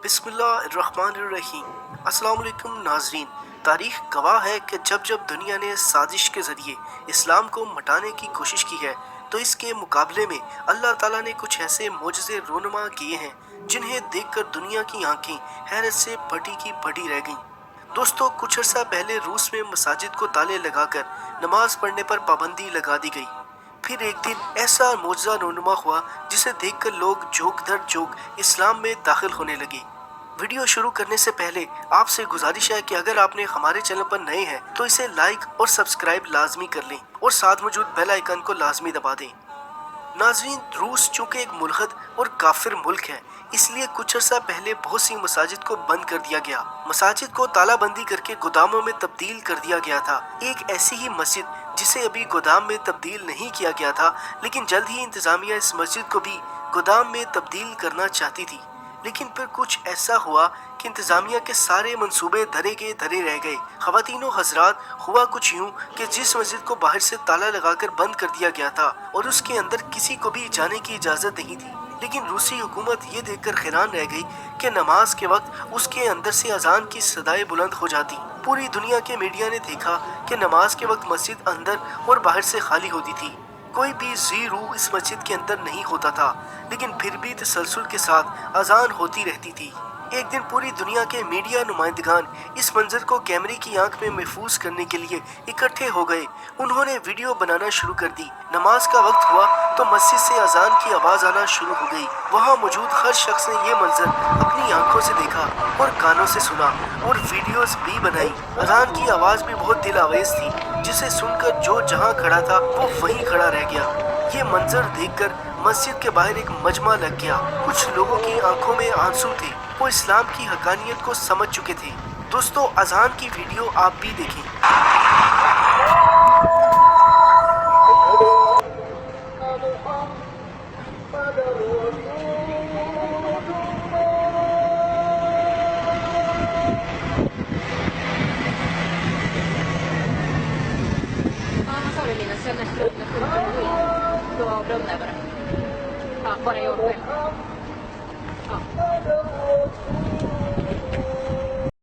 बिस्मिल्लाहिर्रहमानिर्रहीम। अस्सलाम वालेकुम नाजरीन। तारीख गवाह है कि जब जब दुनिया ने साजिश के ज़रिए इस्लाम को मिटाने की कोशिश की है तो इसके मुकाबले में अल्लाह ताला ने कुछ ऐसे मोजज़े रोनुमा किए हैं जिन्हें देखकर दुनिया की आंखें हैरत से फटी की फटी रह गईं। दोस्तों, कुछ अर्सा पहले रूस में मसाजिद को ताले लगाकर नमाज पढ़ने पर पाबंदी लगा दी गई। फिर एक दिन ऐसा मोजज़ा रोनुमा हुआ जिसे देखकर लोग जोक दर जोक इस्लाम में दाखिल होने लगे। वीडियो शुरू करने से पहले आपसे गुजारिश है कि अगर आपने हमारे चैनल पर नए हैं तो इसे लाइक और सब्सक्राइब लाजमी कर लें और साथ मौजूद बेल आइकन को लाजमी दबा दें। नाजरीन, रूस चूँकि एक मुल्हद और काफिर मुल्क है, इसलिए कुछ अर्सा पहले बहुत सी मसाजिद को बंद कर दिया गया। मसाजिद को तालाबंदी करके गोदामों में तब्दील कर दिया गया था। एक ऐसी ही मस्जिद जिसे अभी गोदाम में तब्दील नहीं किया गया था, लेकिन जल्द ही इंतजामिया इस मस्जिद को भी गोदाम में तब्दील करना चाहती थी। लेकिन फिर कुछ ऐसा हुआ कि इंतजामिया के सारे मंसूबे धरे के धरे रह गए। ख़वातीनो हजरात, हुआ कुछ यूँ कि जिस मस्जिद को बाहर से ताला लगाकर बंद कर दिया गया था और उसके अंदर किसी को भी जाने की इजाज़त नहीं थी, लेकिन रूसी हुकूमत ये देखकर हैरान रह गई कि नमाज के वक्त उसके अंदर से अजान की सदाएं बुलंद हो जाती। पूरी दुनिया के मीडिया ने देखा कि नमाज के वक्त मस्जिद अंदर और बाहर से खाली होती थी। कोई भी जी रूह इस मस्जिद के अंदर नहीं होता था, लेकिन फिर भी तसलसल के साथ अजान होती रहती थी। एक दिन पूरी दुनिया के मीडिया नुमाइंदगान इस मंजर को कैमरे की आंख में महफूज करने के लिए इकट्ठे हो गए। उन्होंने वीडियो बनाना शुरू कर दी। नमाज का वक्त हुआ तो मस्जिद से अजान की आवाज़ आना शुरू हो गई। वहाँ मौजूद हर शख्स ने ये मंजर अपनी आंखों से देखा और कानों से सुना और वीडियोस भी बनाई। अजान की आवाज़ भी बहुत दिलावेज थी, जिसे सुनकर जो जहाँ खड़ा था वो वहीं खड़ा रह गया। ये मंजर देखकर मस्जिद के बाहर एक मजमा लग गया। कुछ लोगों की आंखों में आंसू थे, वो इस्लाम की हकानियत को समझ चुके थे। दोस्तों, अजान की वीडियो आप भी देखें। Annars har du lilla söderström med 17 mil. Då brunnar bara. Ja, bara jag själv. Ja.